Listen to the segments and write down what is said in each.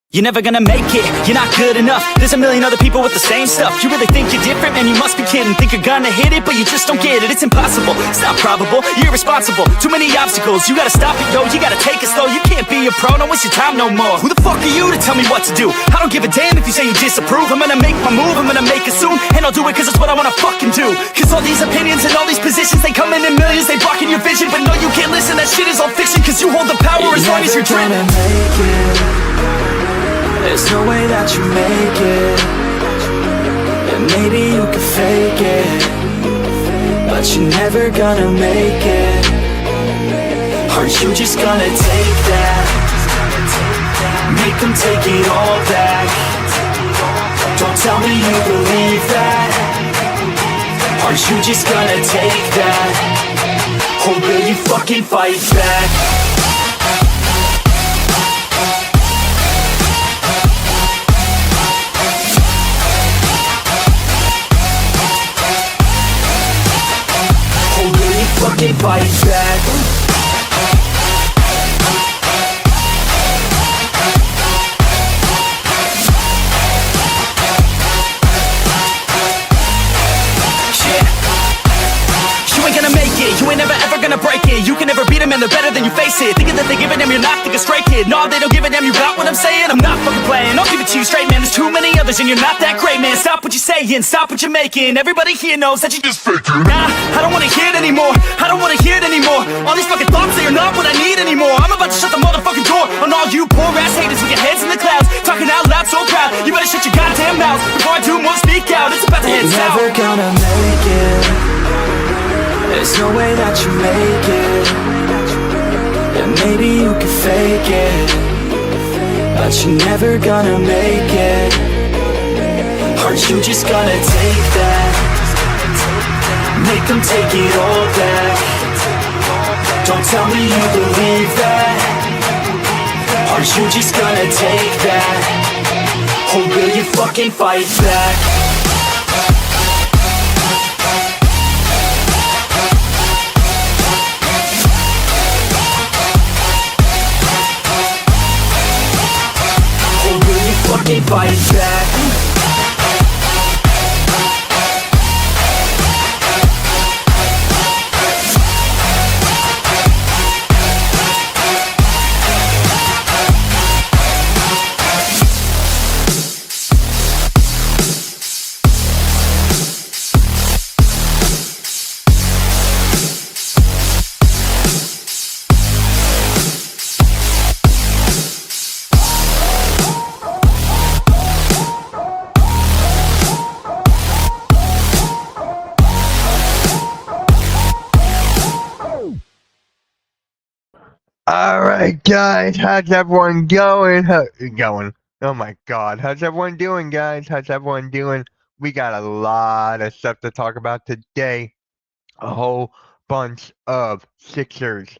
You're never gonna make it, you're not good enough. There's a million other people with the same stuff. You really think you're different? Man, you must be kidding. Think you're gonna hit it, but you just don't get it. It's impossible, it's not probable, you're irresponsible. Too many obstacles, you gotta stop it, yo. You gotta take it slow, you can't be a pro. Don't waste your time no more. Who the fuck are you to tell me what to do? I don't give a damn if you say you disapprove. I'm gonna make my move, I'm gonna make it soon. And I'll do it cause it's what I wanna fucking do. Cause all these opinions and all these positions, they come in millions, they blocking your vision. But no, you can't listen, that shit is all fiction. Cause you hold the power as long as you're dreaming. There's no way that you make it. And maybe you can fake it, but you're never gonna make it. Are you just gonna take that? Make them take it all back. Don't tell me you believe that. Are you just gonna take that? Or will you fucking fight back? Fucking fight back. You ain't gonna make it, you ain't never ever gonna break it. You can never beat them and they're better than you face it. Thinking that they give a damn, you're not, think a straight kid. No, they don't give a damn, you got what I'm saying? I'm not fucking playing, I'll give it to you straight, man. There's too many others and you're not that great, man. Stop what you're saying, stop what you're making. Everybody here knows that you just faking. Nah, I don't wanna hear it anymore, I don't wanna hear it anymore. All these fucking thoughts, they are not what I need anymore. I'm about to shut the motherfucking door on all you poor ass haters with your heads in the clouds, talking out loud so proud. You better shut your goddamn mouth before I do more speak out. It's about to head south. You're never gonna make it. There's no way that you make it. And maybe you can fake it, but you're never gonna make it. Are you just gonna take that? Make them take it all back. Don't tell me you believe that. Are you just gonna take that? Or will you fucking fight back? Fucking fight back. Alright guys, how's everyone going? Oh my god, how's everyone doing, guys? How's everyone doing? We got a lot of stuff to talk about today. A whole bunch of Sixers.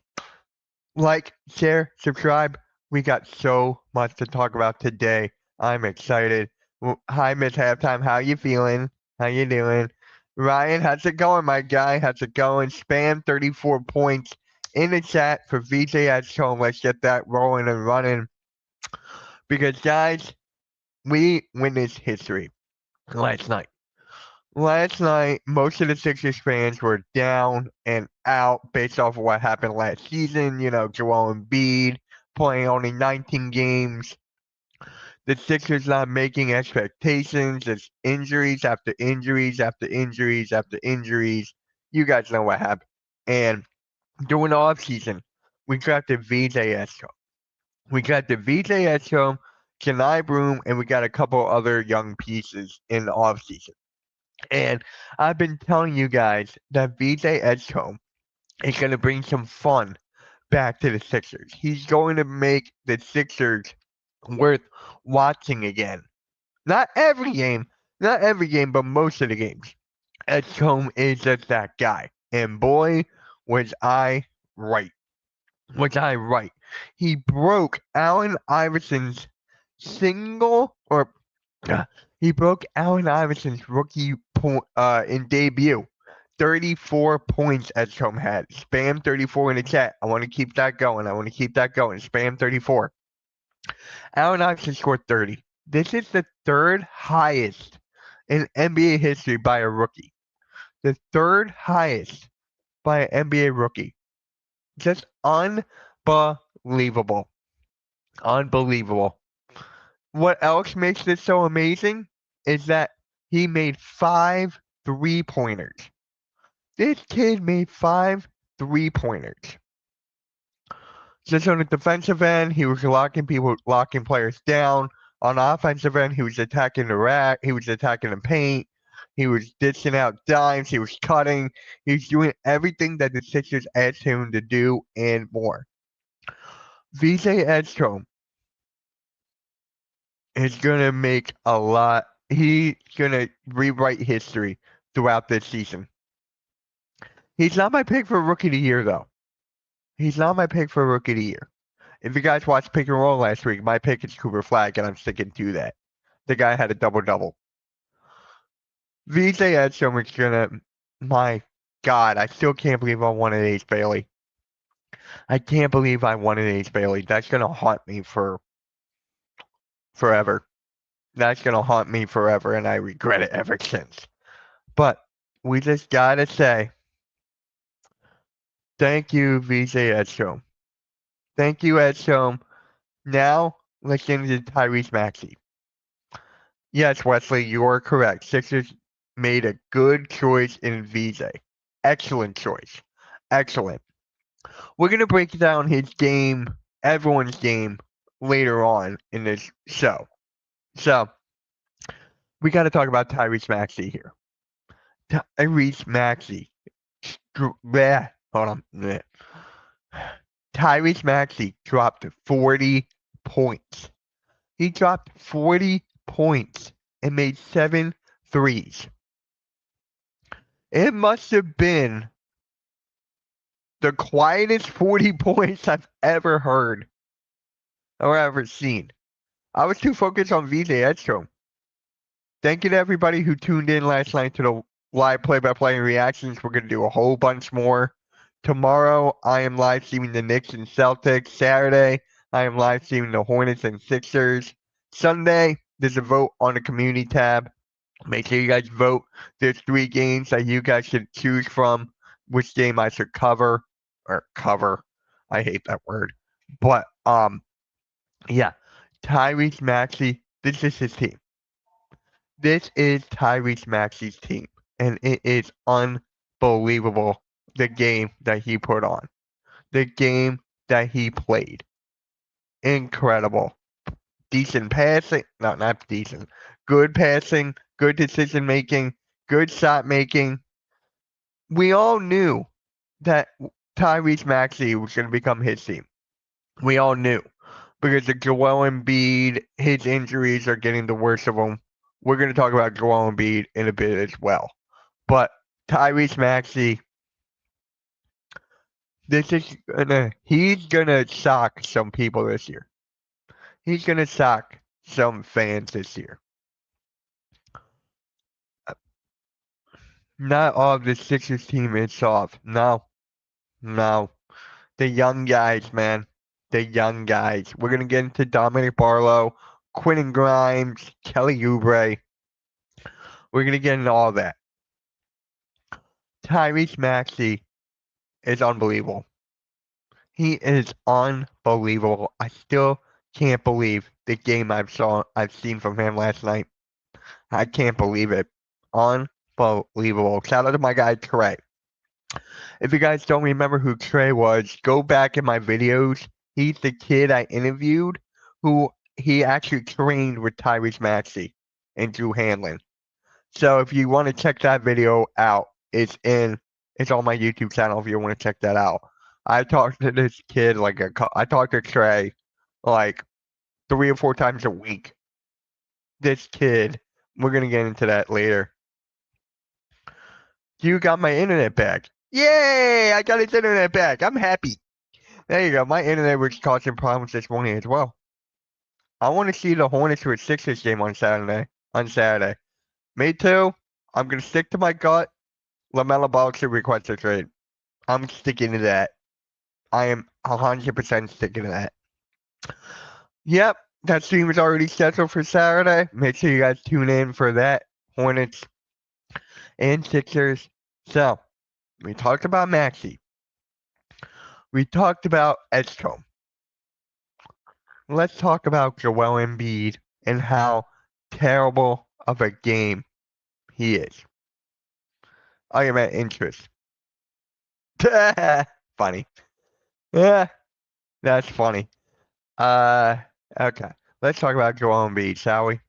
Like, share, subscribe. We got so much to talk about today. I'm excited. Hi, Miss Halftime. How you feeling? How you doing? Ryan, how's it going, my guy? How's it going? Spam 34 points in the chat for VJ Edgecombe. Let's get that rolling and running. Because, guys, we witnessed history last night. Last night, most of the Sixers fans were down and out based off of what happened last season. You know, Joel Embiid playing only 19 games. The Sixers not making expectations. It's injuries after injuries after injuries after injuries. You guys know what happened. And during the offseason, we drafted VJ Edgecombe. We drafted VJ Edgecombe, Kenai Broom, and we got a couple other young pieces in the offseason. And I've been telling you guys that VJ Edgecombe is going to bring some fun back to the Sixers. He's going to make the Sixers worth watching again. Not every game, but most of the games. Edgecombe is just that guy. And boy, was I right. He broke Allen Iverson's rookie point in debut. 34 points Edgecombe had. Spam 34 in the chat. I want to keep that going. Spam 34. Allen Iverson scored 30. This is the third highest in NBA history by a rookie. The third highest by an NBA rookie. Just unbelievable. Unbelievable. What else makes this so amazing is that he made 5 3-pointers. This kid made 5 3-pointers. Just on the defensive end, he was locking players down. On the offensive end, he was attacking the rack, he was attacking the paint, he was dishing out dimes, he was cutting, he was doing everything that the Sixers asked him to do and more. VJ Edgecombe is gonna make a lot. He's gonna rewrite history throughout this season. He's not my pick for Rookie of the Year, though. He's not my pick for Rookie of the Year. If you guys watched Pick and Roll last week, my pick is Cooper Flag, and I'm sticking to that. The guy had a double-double. VJ Edgecombe is gonna. My God, I still can't believe I won an Ace Bailey. I can't believe I won an Ace Bailey. That's gonna haunt me for forever. That's gonna haunt me forever, and I regret it ever since. But we just gotta say, thank you, VJ Edgecombe. Thank you, Edgecombe. Now, let's get into Tyrese Maxey. Yes, Wesley, you are correct. Sixers made a good choice in VJ. Excellent choice. Excellent. We're going to break down his game, everyone's game, later on in this show. So, we got to talk about Tyrese Maxey here. Tyrese Maxey. Hold on. Tyrese Maxey dropped 40 points. He dropped 40 points and made 7 threes. It must have been the quietest 40 points I've ever heard or ever seen. I was too focused on VJ Edgecombe. Thank you to everybody who tuned in last night to the live play-by-play and reactions. We're going to do a whole bunch more. Tomorrow, I am live streaming the Knicks and Celtics. Saturday, I am live streaming the Hornets and Sixers. Sunday, there's a vote on the community tab. Make sure you guys vote. There's 3 games that you guys should choose from which game I should cover. Or cover. I hate that word. But, yeah. Tyrese Maxey, this is his team. This is Tyrese Maxey's team. And it is unbelievable. The game that he put on. The game that he played. Incredible. Decent passing. No, not decent. Good passing. Good decision making. Good shot making. We all knew that Tyrese Maxey was going to become his team. We all knew. Because the Joel Embiid, his injuries are getting the worst of him. We're going to talk about Joel Embiid in a bit as well. But Tyrese Maxey, he's gonna shock some people this year. He's gonna shock some fans this year. Not all of the Sixers team is soft. No. The young guys, man. The young guys. We're gonna get into Dominic Barlow, Quentin Grimes, Kelly Oubre. We're gonna get into all that. Tyrese Maxey is unbelievable. He is unbelievable. I still can't believe the game I've seen from him last night. I can't believe it. Unbelievable. Shout out to my guy Trey. If you guys don't remember who Trey was, go back in my videos. He's the kid I interviewed who he actually trained with Tyrese Maxey and Drew Hanlon. So if you want to check that video out, it's on my YouTube channel if you want to check that out. I talked to this kid I talked to Trey like 3 or 4 times a week. This kid, we're gonna get into that later. You got my internet back. Yay! I got his internet back. I'm happy. There you go. My internet was causing problems this morning as well. I want to see the Hornets with Sixers game on Saturday. Me too. I'm gonna stick to my gut. LaMelo Ball should request a trade. I'm sticking to that. I am 100% sticking to that. Yep, that stream is already scheduled for Saturday. Make sure you guys tune in for that. Hornets and Sixers. So, we talked about Maxey. We talked about Edgecombe. Let's talk about Joel Embiid and how terrible of a game he is. I am at interest. Funny. Yeah, that's funny. Uh, okay. Let's talk about Joel Embiid, shall we?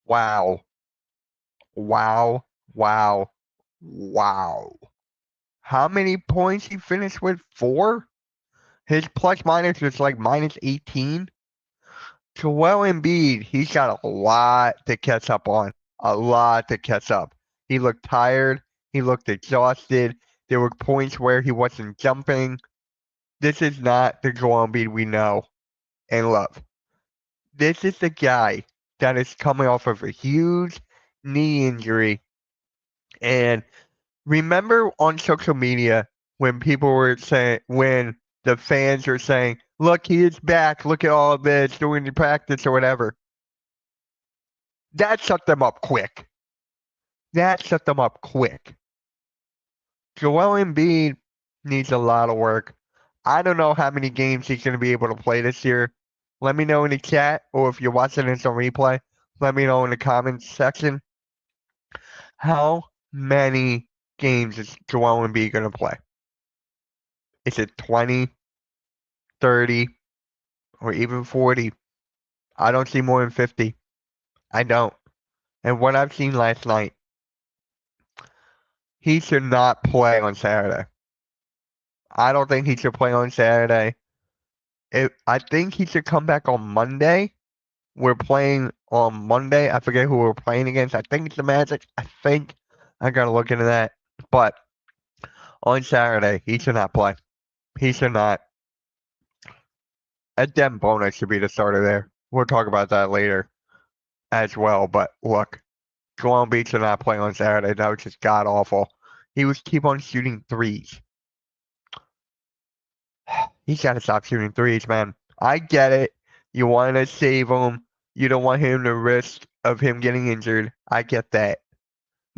Wow. Wow. Wow. Wow. How many points he finished with? 4? His plus minus was like minus 18. Joel Embiid, he's got a lot to catch up on. A lot to catch up. He looked tired. He looked exhausted. There were points where he wasn't jumping. This is not the Joel Embiid we know and love. This is the guy that is coming off of a huge knee injury. And remember on social media when people were saying, when the fans are saying, look, he is back. Look at all of this doing the practice or whatever. That shut them up quick. That shut them up quick. Joel Embiid needs a lot of work. I don't know how many games he's going to be able to play this year. Let me know in the chat, or if you're watching this on replay, let me know in the comments section. How many games is Joel Embiid going to play? Is it 20, 30, or even 40? I don't see more than 50. I don't. And what I've seen last night, he should not play on Saturday. I don't think he should play on Saturday. I think he should come back on Monday. We're playing on Monday. I forget who we're playing against. I think it's the Magic. I gotta look into that. But on Saturday, he should not play. He should not. Edgecombe bonus should be the starter there. We'll talk about that later as well. But look, Joel Embiid should not play on Saturday. That was just god awful. He was keep on shooting threes. He's got to stop shooting threes, man. I get it. You want to save him. You don't want him to risk of him getting injured. I get that.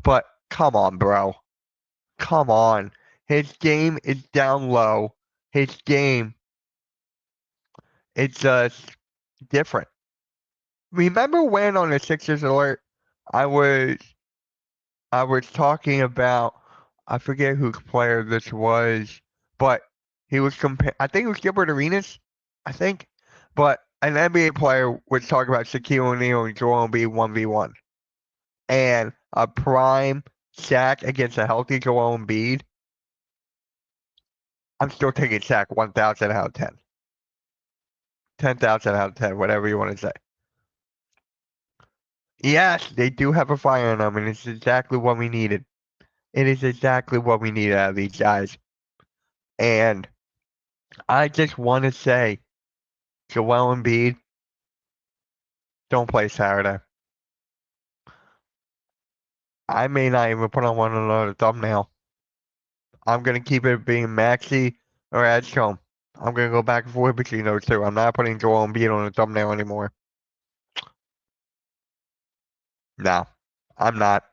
But come on, bro. Come on. His game is down low. His game is just different. Remember when on the Sixers alert I was talking about, I forget whose player this was, but he was I think it was Gilbert Arenas, I think. But an NBA player was talking about Shaquille O'Neal and Joel Embiid 1v1. And a prime Shaq against a healthy Joel Embiid. I'm still taking Shaq 1,000 out of 10. 10,000 out of 10, whatever you want to say. Yes, they do have a fire in them, and it's exactly what we needed. It is exactly what we needed out of these guys. And I just want to say, Joel Embiid, don't play Saturday. I may not even put on one another thumbnail. I'm going to keep it being Maxey or Edgecombe. I'm going to go back and forth between those two. I'm not putting Joel Embiid on the thumbnail anymore. No, I'm not.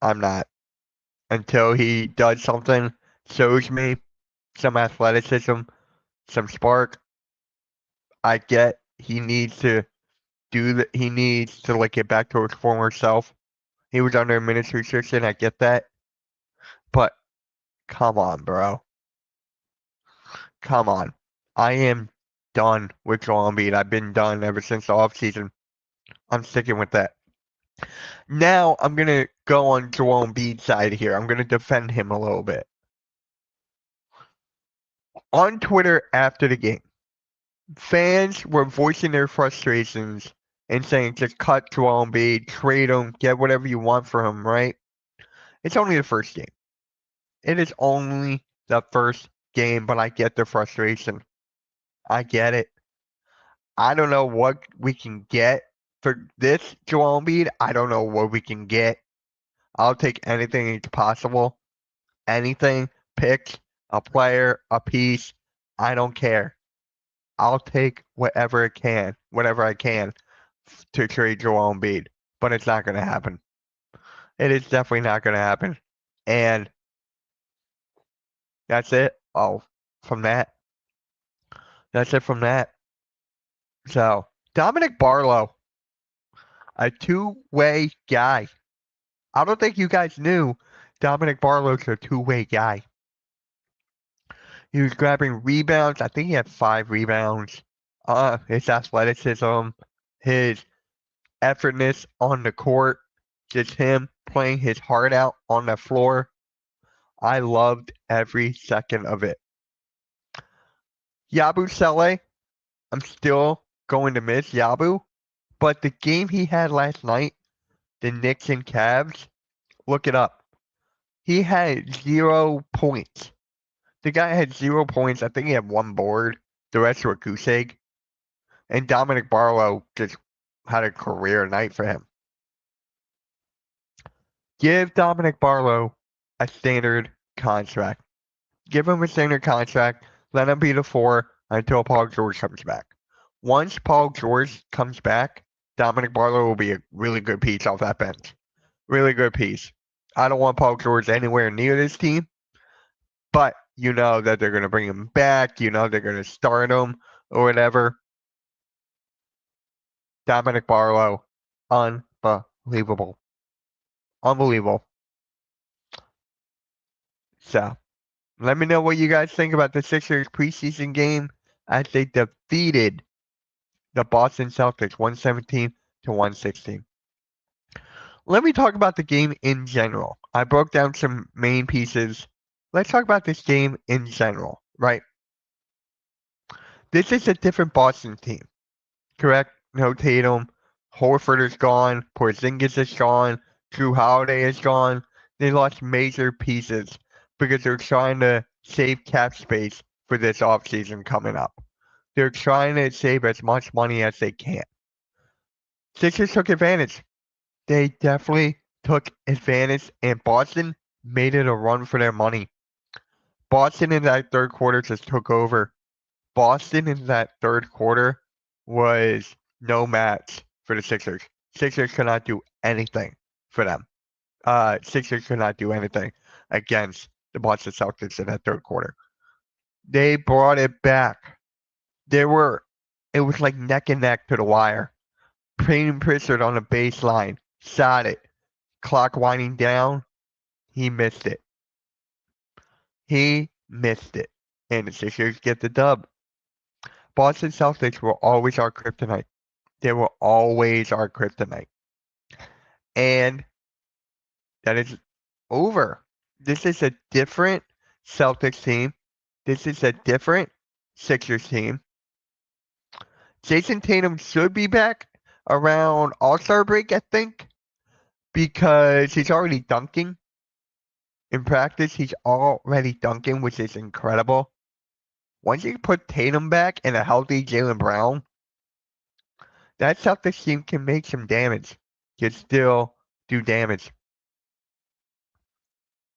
I'm not. Until he does something, shows me some athleticism, some spark. I get he needs to he needs to like get back to his former self. He was under a minutes restriction, I get that. But come on, bro. Come on. I am done with Joel Embiid. I've been done ever since the offseason. I'm sticking with that. Now I'm gonna go on Joel Embiid's side here. I'm gonna defend him a little bit. On Twitter after the game, fans were voicing their frustrations and saying, just cut Joel Embiid, trade him, get whatever you want for him, right? It's only the first game. It is only the first game, but I get the frustration. I get it. I don't know what we can get for this Joel Embiid. I don't know what we can get. I'll take anything that's possible. Anything. Pick a player, a piece. I don't care. I'll take whatever I can to trade Joel Embiid, but it's not going to happen. It is definitely not going to happen. And that's it. From that. That's it from that. So, Dominic Barlow, a two-way guy. I don't think you guys knew Dominic Barlow's a two-way guy. He was grabbing rebounds. I think he had 5 rebounds. His athleticism, his effortness on the court, just him playing his heart out on the floor. I loved every second of it. Yabusele, I'm still going to miss Yabu, but the game he had last night, the Knicks and Cavs, look it up. He had 0 points. The guy had 0 points. I think he had 1 board. The rest were goose egg. And Dominic Barlow just had a career night for him. Give Dominic Barlow a standard contract. Give him a standard contract. Let him be the 4 until Paul George comes back. Once Paul George comes back, Dominic Barlow will be a really good piece off that bench. Really good piece. I don't want Paul George anywhere near this team, but you know that they're going to bring him back. You know they're going to start him or whatever. Dominic Barlow, unbelievable. Unbelievable. So, let me know what you guys think about the Sixers preseason game as they defeated the Boston Celtics 117-116. Let me talk about the game in general. I broke down some main pieces. Let's talk about this game in general, right? This is a different Boston team, correct? No Tatum. Horford is gone. Porzingis is gone. Drew Holiday is gone. They lost major pieces because they're trying to save cap space for this offseason coming up. They're trying to save as much money as they can. Sixers took advantage. They definitely took advantage, and Boston made it a run for their money. Boston in that third quarter just took over. Boston in that third quarter was no match for the Sixers. Sixers could not do anything for them. Sixers could not do anything against the Boston Celtics in that third quarter. They brought it back. It was like neck and neck to the wire. Payne Pritchard on the baseline, shot it. Clock winding down, he missed it. And the Sixers get the dub. Boston Celtics were always our kryptonite. They were always our kryptonite. And that is over. This is a different Celtics team. This is a different Sixers team. Jason Tatum should be back around All-Star break, I think, because he's already dunking. In practice, he's already dunking, which is incredible. Once you put Tatum back and a healthy Jaylen Brown, that Celtics team can make some damage. Can still do damage.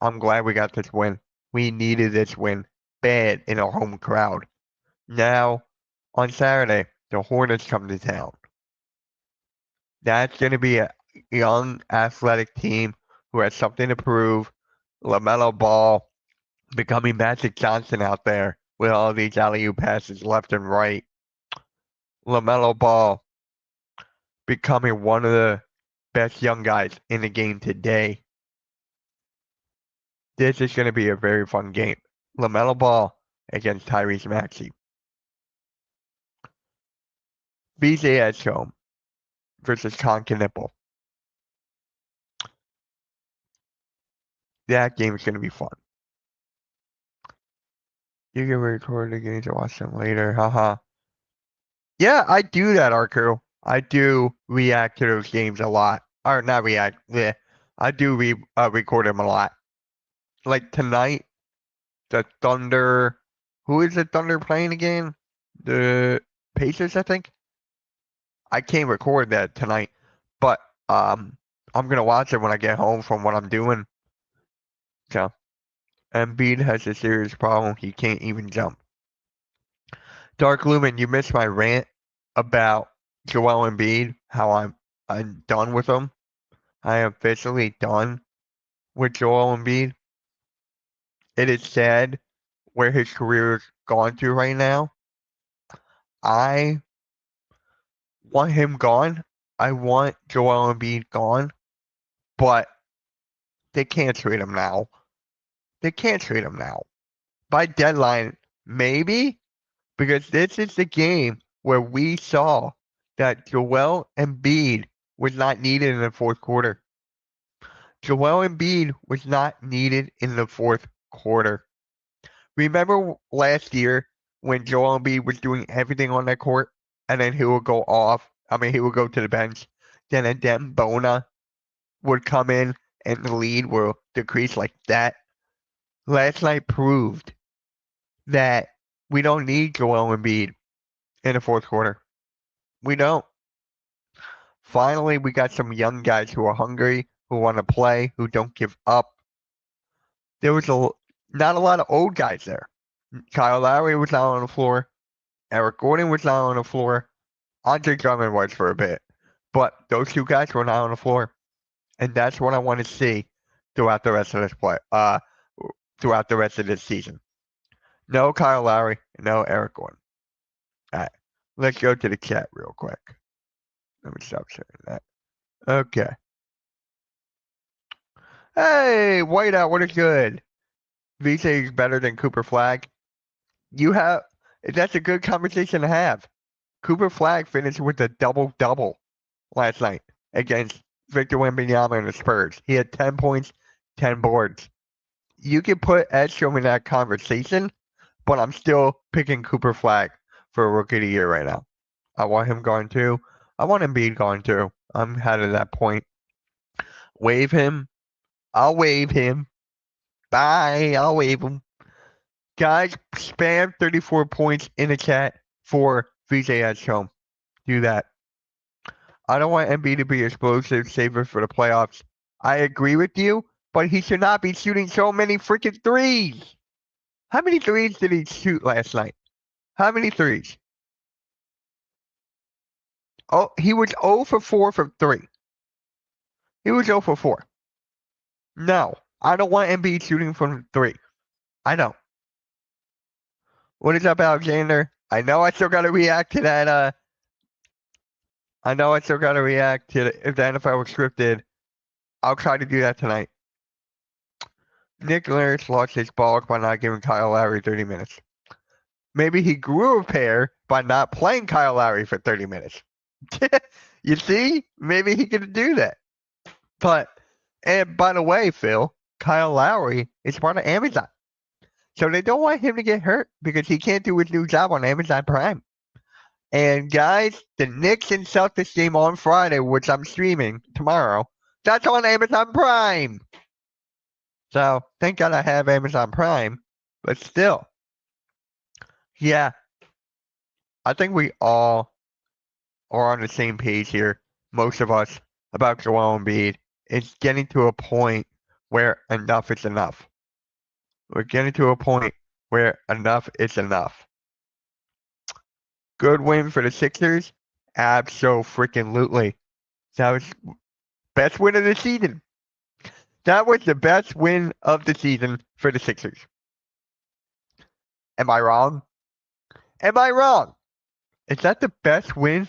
I'm glad we got this win. We needed this win bad in a home crowd. Now, on Saturday, the Hornets come to town. That's going to be a young, athletic team who has something to prove. LaMelo Ball becoming Magic Johnson out there with all these alley-oop passes left and right. LaMelo Ball becoming one of the best young guys in the game today. This is going to be a very fun game. LaMelo Ball against Tyrese Maxey. BJ Edgecombe versus Con Knipple. That game is going to be fun. You can record the games and watch them later. Haha. Yeah, I do that, Arku. I do react to those games a lot. Or not react. Yeah. I do record them a lot. Like tonight, the Thunder. Who is the Thunder playing again? The Pacers, I think. I can't record that tonight, but I'm gonna watch it when I get home from what I'm doing. So, Embiid has a serious problem. He can't even jump. Dark Lumen, you missed my rant about Joel Embiid, how I'm done with him. I am officially done with Joel Embiid. It is sad where his career is gone to right now. I want him gone. I want Joel Embiid gone, but they can't trade him now. They can't trade him now. By deadline, maybe, because this is the game where we saw that Joel Embiid was not needed in the fourth quarter. Joel Embiid was not needed in the fourth quarter. Remember last year when Joel Embiid was doing everything on that court, and then he would go off. I mean, he would go to the bench. Then Adem Bona would come in, and the lead will decrease like that. Last night proved that we don't need Joel Embiid in the fourth quarter. We don't. Finally, we got some young guys who are hungry, who want to play, who don't give up. There was not a lot of old guys there. Kyle Lowry was not on the floor. Eric Gordon was not on the floor. Andre Drummond was for a bit. But those two guys were not on the floor. And that's what I want to see throughout the rest of this throughout the rest of this season. No Kyle Lowry, no Eric Gordon. All right. Let's go to the chat real quick. Let me stop saying that. Okay. Hey, Whiteout, what is good? VJ is better than Cooper Flag. That's a good conversation to have. Cooper Flag finished with a double-double last night against Victor Wembanyama and the Spurs. He had 10 points, 10 boards. You can put Edgecombe in that conversation, but I'm still picking Cooper Flag for a Rookie of the Year right now. I want him going too. I want Embiid going too. I'm headed to that point. Wave him. I'll wave him. Bye. I'll wave him. Guys, spam 34 points in the chat for VJ Edgecombe. Do that. I don't want Embiid to be explosive, saver for the playoffs. I agree with you, but he should not be shooting so many freaking threes. How many threes did he shoot last night? How many threes? Oh, he was 0 for 4 from 3. He was 0 for 4. No, I don't want Embiid shooting from 3. I don't. What is up, Alexander? I know I still got to react to that. I know I still got to react to if the NFL was scripted. I'll try to do that tonight. Nick Nurse lost his balls by not giving Kyle Lowry 30 minutes. Maybe he grew a pair by not playing Kyle Lowry for 30 minutes. You see? Maybe he could do that. And by the way, Phil, Kyle Lowry is part of Amazon. So they don't want him to get hurt because he can't do his new job on Amazon Prime. And guys, the Knicks and Celtics game on Friday, which I'm streaming tomorrow, that's on Amazon Prime. So thank God I have Amazon Prime, but still. Yeah. I think we all are on the same page here, most of us, about Joel Embiid. It's getting to a point where enough is enough. We're getting to a point where enough is enough. Good win for the Sixers? Abso-freaking-lutely. That was best win of the season. That was the best win of the season for the Sixers. Am I wrong? Am I wrong? Is that the best win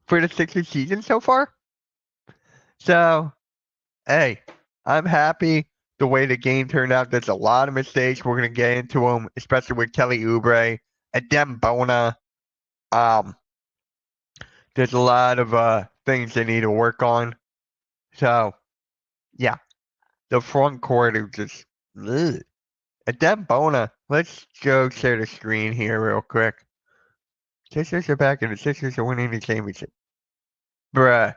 for the Sixers season so far? So, hey, I'm happy the way the game turned out. There's a lot of mistakes. We're going to get into them, especially with Kelly Oubre and Adem Bona. There's a lot of things they need to work on. So, yeah. The front court is just ugh. Adem Bona, let's go share the screen here real quick. Sixers are back and the Sixers are winning the championship. Bruh.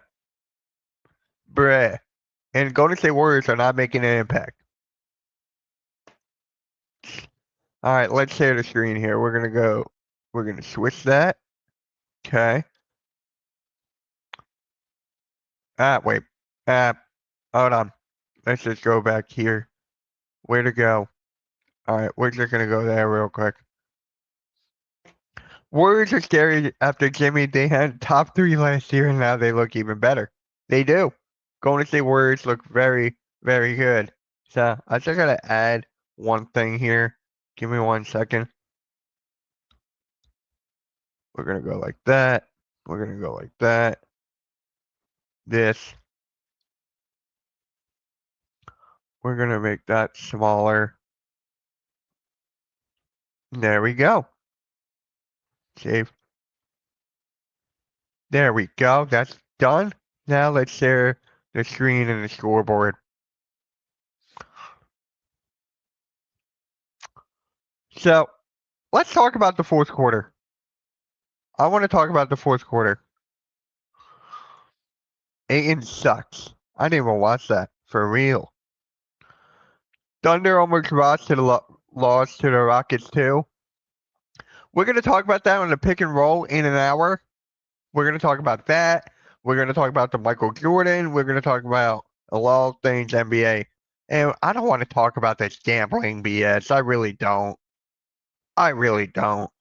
And Golden State Warriors are not making an impact. Alright, let's share the screen here. We're gonna switch that. Okay. Wait. Hold on. Let's just go back here. Where to go? Alright, we're just gonna go there real quick. Warriors are scary after Jimmy. They had top 3 last year, and now they look even better. They do. Golden State Warriors look very, very good. So I just gotta add one thing here. Give me 1 second. We're gonna go like that. We're gonna go like that. This. We're gonna make that smaller. There we go. Save. There we go. That's done. Now let's share the screen and the scoreboard. So let's talk about the fourth quarter. I want to talk about the fourth quarter. Ayton sucks. I didn't even watch that for real. Thunder almost lost to the Rockets too. We're going to talk about that on the pick and roll in an hour. We're going to talk about that. We're going to talk about the Michael Jordan. We're going to talk about a lot of things NBA. And I don't want to talk about this gambling BS. I really don't. I really don't.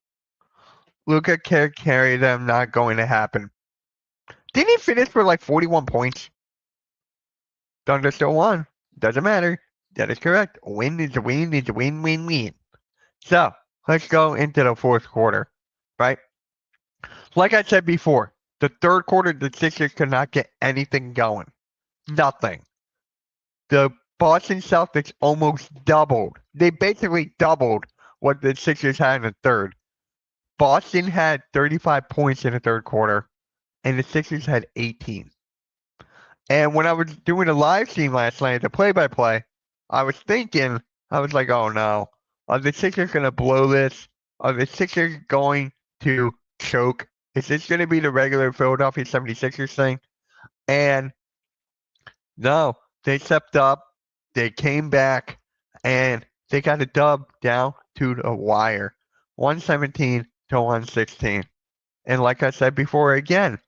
Luka can't carry them. Not going to happen. Didn't he finish for like 41 points? Thunder still won. Doesn't matter. That is correct. A win is a win is a win, win, win. So let's go into the fourth quarter, right? Like I said before, the third quarter, the Sixers could not get anything going. Nothing. The Boston Celtics almost doubled. They basically doubled what the Sixers had in the third. Boston had 35 points in the third quarter, and the Sixers had 18. And when I was doing a live stream last night, the play-by-play, I was thinking, I was like, oh no, are the Sixers going to blow this? Are the Sixers going to choke? Is this going to be the regular Philadelphia 76ers thing? And no, they stepped up, they came back, and they got a dub down to the wire. 117 to 116. And like I said before, again,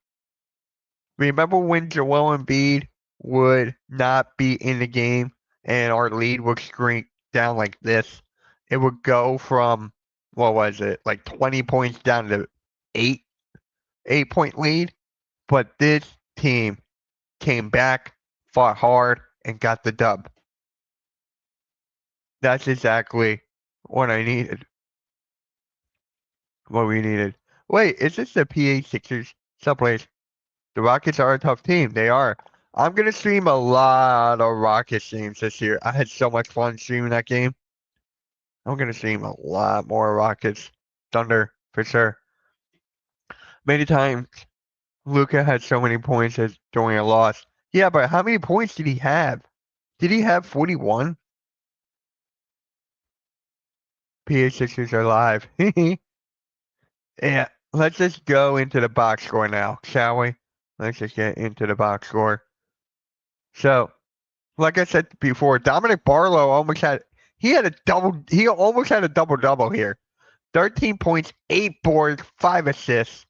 remember when Joel Embiid would not be in the game and our lead would shrink down like this? It would go from, what was it, like 20 points down to 8-point lead. But this team came back, fought hard, and got the dub. That's exactly what I needed. What we needed. Wait, is this the PA Sixers someplace? The Rockets are a tough team. They are. I'm going to stream a lot of Rockets games this year. I had so much fun streaming that game. I'm going to stream a lot more Rockets. Thunder, for sure. Many times, Luka had so many points as during a loss. Yeah, but how many points did he have? Did he have 41? PA Sixers are live. Yeah, let's just go into the box score now, shall we? Let's just get into the box score. So, like I said before, Dominic Barlow almost had he almost had a double-double here. 13 points, 8 boards, 5 assists.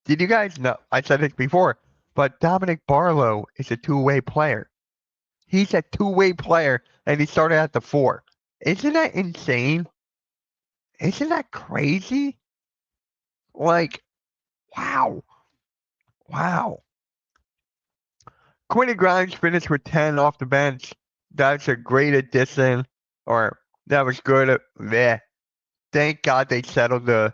Did you guys know? I said it before, but Dominic Barlow is a two-way player. He's a two-way player, and he started at the 4. Isn't that insane? Isn't that crazy? Like, wow. Wow. Quentin Grimes finished with 10 off the bench. That's a great addition, or that was good. Thank God they settled the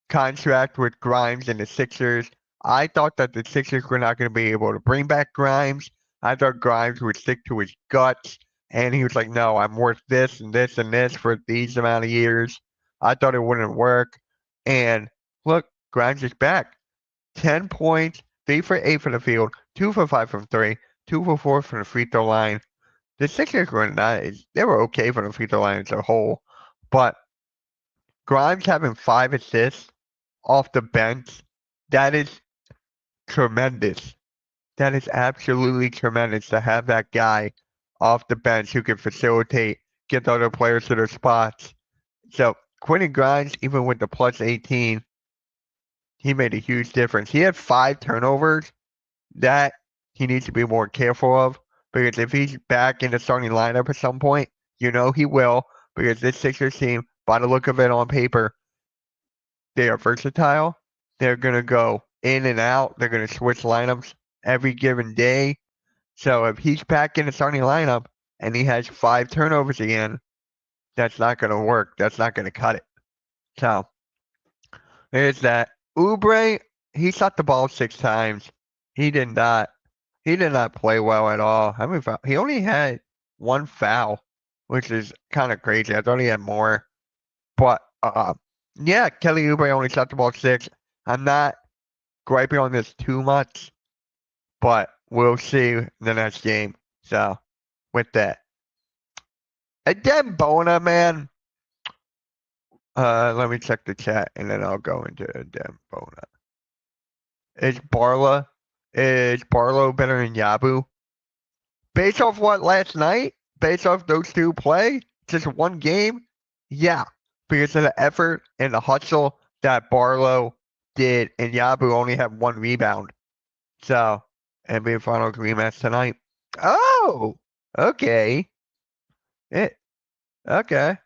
contract with Grimes and the Sixers. I thought that the Sixers were not going to be able to bring back Grimes. I thought Grimes would stick to his guts, and he was like, no, I'm worth this and this and this for these amount of years. I thought it wouldn't work. And look, Grimes is back. 10 points, 3 for 8 from the field, 2 for 5 from 3, 2 for 4 from the free throw line. The Sixers were they were okay from the free throw line as a whole, but Grimes having 5 assists off the bench, that is tremendous. That is absolutely tremendous to have that guy off the bench who can facilitate, get the other players to their spots. So Quentin Grimes, even with the plus 18, he made a huge difference. He had 5 turnovers that he needs to be more careful of, because if he's back in the starting lineup at some point, you know he will, because this Sixers team, by the look of it on paper, They are versatile. They're going to go in and out. They're going to switch lineups every given day. So if he's back in the starting lineup and he has 5 turnovers again, that's not going to work. That's not going to cut it. So there's that. Oubre, he shot the ball 6 times. He did not play well at all. How many fouls? He only had 1 foul, which is kind of crazy. I thought he had more. But yeah, Kelly Oubre only shot the ball 6. I'm not griping on this too much, but we'll see the next game. So with that. Edgecombe, man. Let me check the chat and then I'll go into Edgecombe. Is Barlow better than Yabu? Based off what last night? Based off those two play? Just one game? Yeah. Because of the effort and the hustle that Barlow did, and Yabu only had 1 rebound. So, NBA Finals rematch tonight. Oh! Okay. Okay.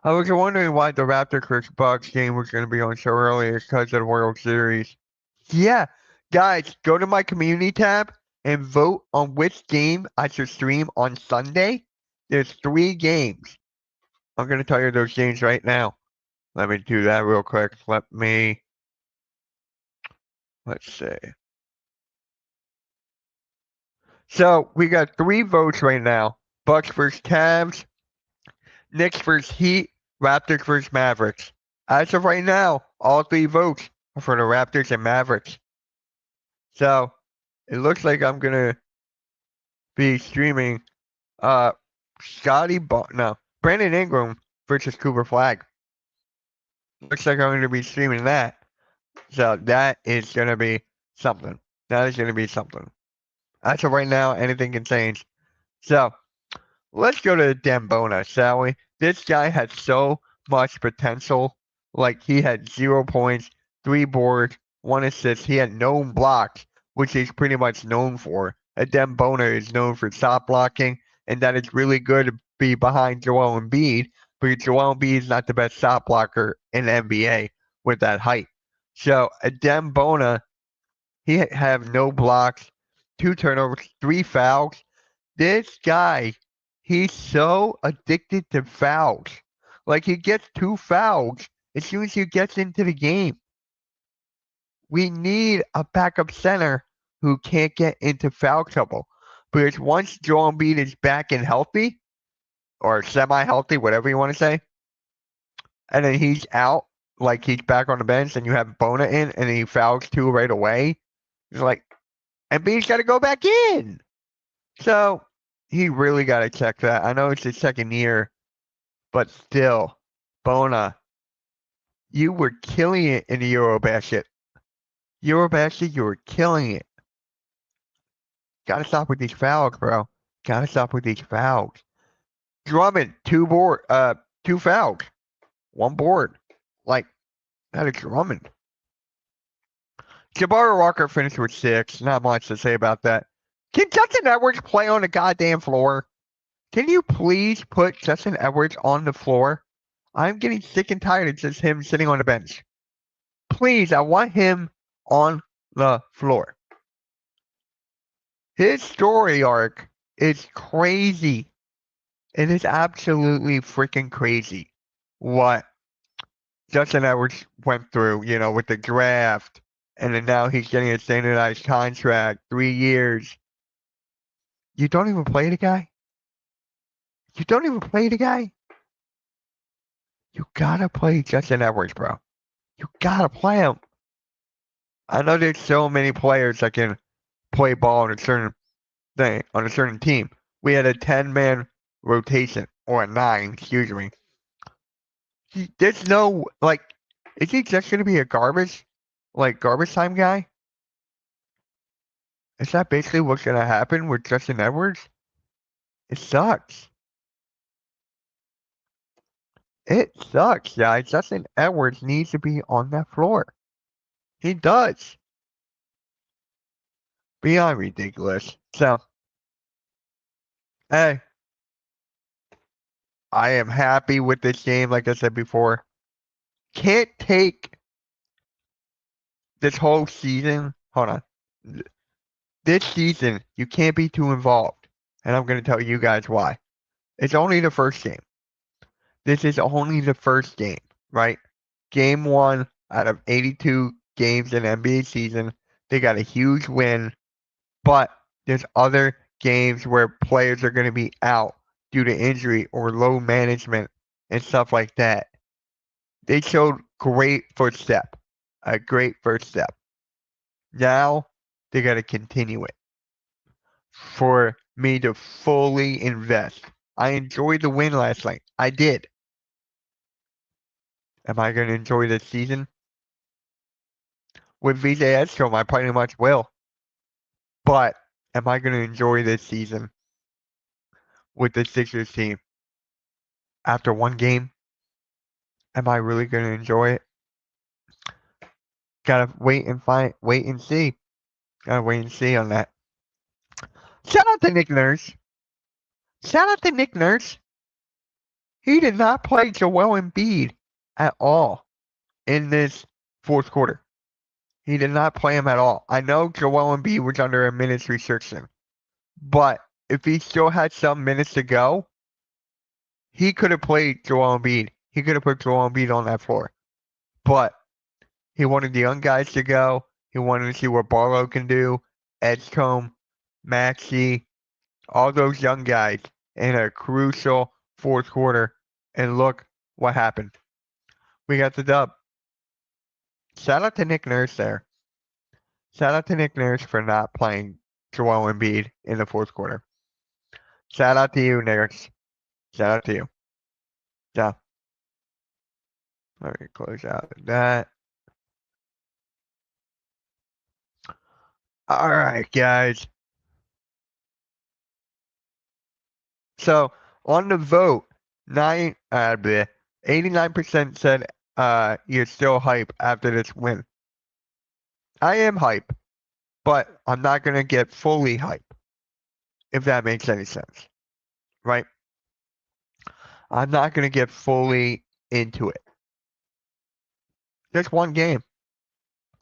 I was wondering why the Raptors vs. Bucks game was going to be on so early. It's because of the World Series. Yeah. Guys, go to my community tab and vote on which game I should stream on Sunday. There's 3 games. I'm going to tell you those games right now. Let me do that real quick. Let's see. So we got 3 votes right now. Bucks vs. Cavs, Knicks vs. Heat, Raptors vs. Mavericks. As of right now, all 3 votes are for the Raptors and Mavericks. So it looks like I'm gonna be streaming Brandon Ingram versus Cooper Flag. Looks like I'm gonna be streaming that. So that is gonna be something. As of right now, anything can change. So let's go to Dembona, shall we? This guy had so much potential. Like, he had 0 points, 3 boards, 1 assist. He had no blocks, which he's pretty much known for. Dembona is known for shot blocking, and that is really good to be behind Joel Embiid, because Joel Embiid is not the best shot blocker in the NBA with that height. So Dembona, he have no blocks, 2 turnovers, 3 fouls. This guy, he's so addicted to fouls. Like, he gets 2 fouls as soon as he gets into the game. We need a backup center who can't get into foul trouble. Because once Joel Embiid is back and healthy, or semi-healthy, whatever you want to say, and then he's out, like he's back on the bench, and you have Bona in, and he fouls 2 right away, it's like, Embiid's got to go back in. So he really got to check that. I know it's his 2nd year, but still, Bona, you were killing it in the Eurobasket. You were killing it. Gotta stop with these fouls, bro. Gotta stop with these fouls. Drummond, 2 fouls, 1 board. Like, that is Drummond. Jabari Walker finished with 6. Not much to say about that. Can Justin Edwards play on the goddamn floor? Can you please put Justin Edwards on the floor? I'm getting sick and tired of just him sitting on the bench. Please, I want him on the floor. His story arc is crazy. It is absolutely freaking crazy what Justin Edwards went through, with the draft. And then now he's getting a standardized contract, 3 years. You don't even play the guy? You gotta play Justin Edwards, bro. You gotta play him. I know there's so many players that can play ball on a certain thing, on a certain team. We had a 10-man rotation, or a 9, excuse me. There's no, is he just gonna be a garbage time guy? Is that basically what's gonna happen with Justin Edwards? It sucks. It sucks, guys. Justin Edwards needs to be on that floor. He does. Beyond ridiculous. So, hey, I am happy with this game, like I said before. can't take this whole season. Hold on. This season, you can't be too involved. And I'm going to tell you guys why. It's only the first game. This is only the first game, right? Game 1 out of 82 games in NBA season. They got a huge win, but there's other games where players are going to be out due to injury or low management and stuff like that. They showed great first step, a great first step. Now they got to continue it for me to fully invest. I enjoyed the win last night. I did. Am I going to enjoy this season? With VJ Edgecombe, I pretty much will. But am I going to enjoy this season with the Sixers team after one game? Am I really going to enjoy it? Gotta wait and see. Gotta wait and see on that. Shout out to Nick Nurse. Shout out to Nick Nurse. He did not play Joel Embiid at all in this fourth quarter. He did not play him at all. I know Joel Embiid was under a minutes restriction, but if he still had some minutes to go, he could have played Joel Embiid. He could have put Joel Embiid on that floor. But he wanted the young guys to go. He wanted to see what Barlow can do, Edgecombe, Maxey, all those young guys in a crucial fourth quarter. And look what happened. We got the dub. Shout out to Nick Nurse there. Shout out to Nick Nurse for not playing Joel Embiid in the fourth quarter. Shout out to you, Nurse. Shout out to you. Yeah. Let me close out that. All right, guys. So on the vote, 89% said you're still hype after this win. I am hype, but I'm not gonna get fully hype, if that makes any sense. Right? I'm not gonna get fully into it. Just one game.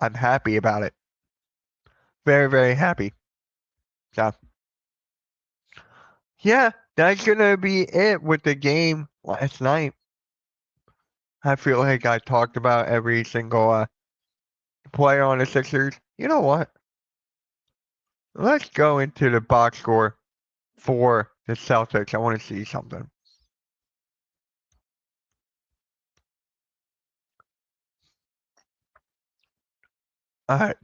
I'm happy about it. Very, very happy. So yeah, that's gonna be it with the game last night. I feel like I talked about every single player on the Sixers. You know what? Let's go into the box score for the Celtics. I want to see something.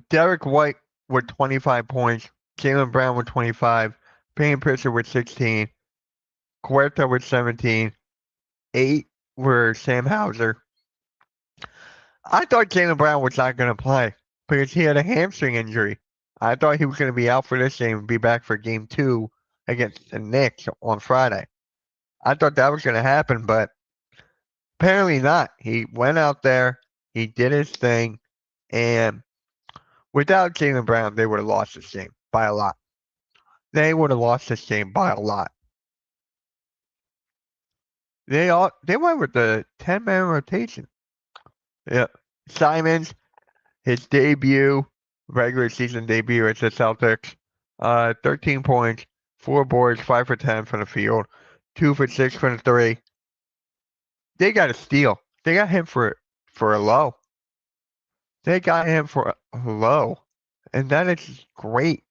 Derek White with 25 points. Jaylen Brown with 25. Payne Pritchard with 16. Huerta with 17. 8 were Sam Hauser. I thought Jaylen Brown was not going to play because he had a hamstring injury. I thought he was going to be out for this game and be back for game 2 against the Knicks on Friday. I thought that was going to happen, but apparently not. He went out there, he did his thing, and without Jaylen Brown, they would have lost this game by a lot. They would have lost this game by a lot. They went with the 10-man rotation. Yeah. Simons, his debut, regular season debut at the Celtics. 13 points, 4 boards, 5 for 10 from the field, 2 for 6 from the 3. They got a steal. They got him for a low. They got him for a low. And that is great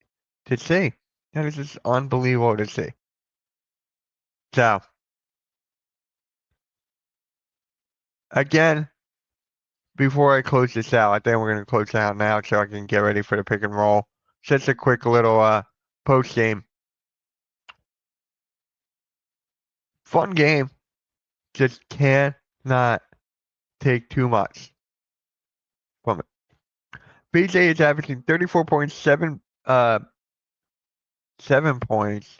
to see. That is just unbelievable to see. So, again, before I close this out, I think we're going to close it out now so I can get ready for the pick and roll. Just a quick little post game. Fun game. Just cannot take too much from it. BJ is averaging 34.7 7 points,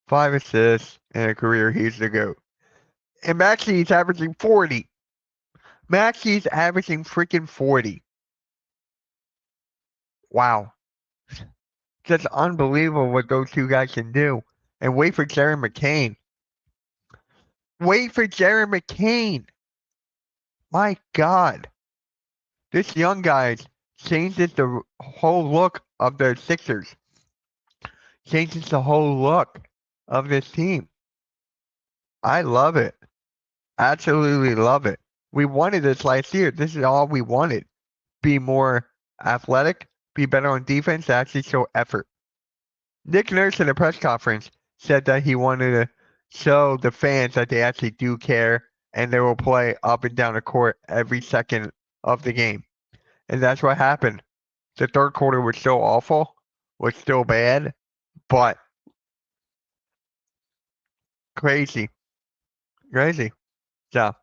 5 assists in a career. He's the GOAT. And Maxey's averaging 40. Maxey's averaging freaking 40. Wow. Just unbelievable what those two guys can do. And wait for Jared McCain. Wait for Jared McCain. My God. This young guy changes the whole look of the Sixers. Changes the whole look of this team. I love it. Absolutely love it. We wanted this last year. This is all we wanted. Be more athletic, be better on defense, actually show effort. Nick Nurse in a press conference said that he wanted to show the fans that they actually do care and they will play up and down the court every second of the game. And that's what happened. The third quarter was so awful, was still bad, but crazy. Crazy. So,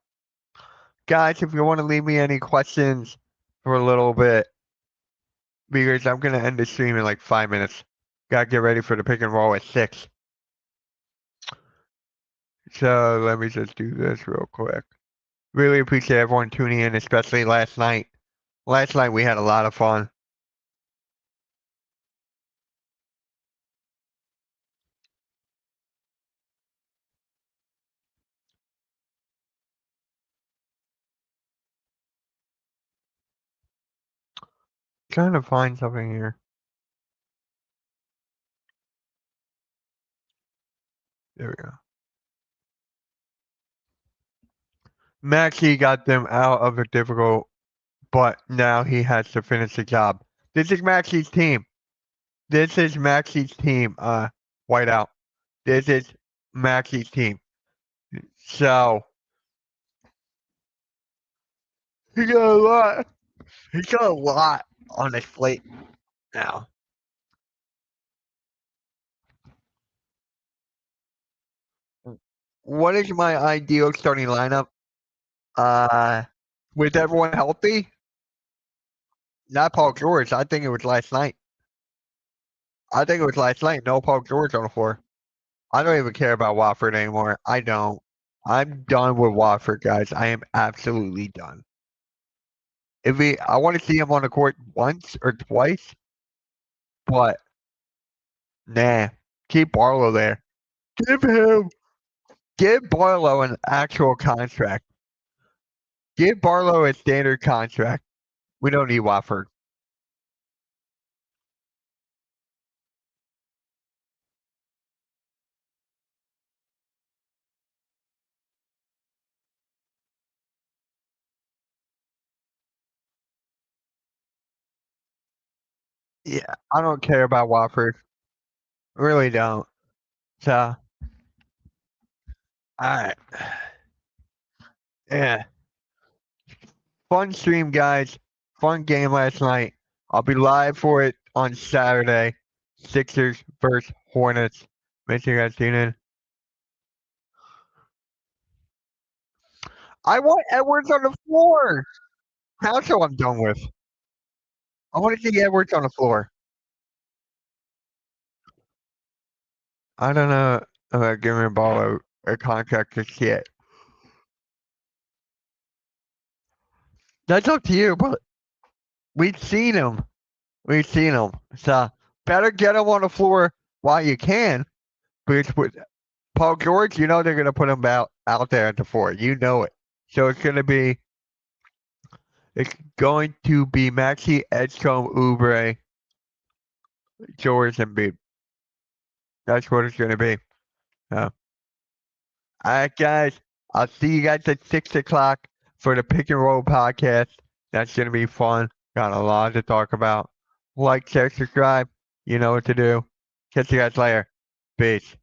guys, if you want to leave me any questions for a little bit, because I'm going to end the stream in like 5 minutes. Gotta get ready for the pick and roll at 6. So let me just do this real quick. Really appreciate everyone tuning in, especially last night. Last night we had a lot of fun. Trying to find something here. There we go. Maxey got them out of a difficult, but now he has to finish the job. This is Maxey's team. This is Maxey's team. Whiteout. This is Maxey's team. So he got a lot. He got a lot on his plate now. What is my ideal starting lineup? With everyone healthy? Not Paul George. I think it was last night. I think it was last night. No Paul George on the floor. I don't even care about Watford anymore. I don't. I'm done with Watford, guys. I am absolutely done. I want to see him on the court once or twice, but nah. Keep Barlow there. Give Barlow an actual contract. Give Barlow a standard contract. We don't need Watford. Yeah, I don't care about Watford. Really don't. So, alright. Yeah. Fun stream, guys. Fun game last night. I'll be live for it on Saturday. Sixers versus Hornets. Make sure you guys tune in. I want Edwards on the floor. That's what I'm done with. I want to see Edwards on the floor. I don't know about giving a ball a contract just yet. That's up to you, but we've seen him. We've seen him. So better get him on the floor while you can. Because with Paul George, you know they're gonna put him out there at the 4. You know it. So it's going to be Maxey, Edgecombe, Oubre, George, and Beeb. That's what it's going to be. All right, guys. I'll see you guys at 6 o'clock for the Pick and Roll podcast. That's going to be fun. Got a lot to talk about. Like, share, subscribe. You know what to do. Catch you guys later. Peace.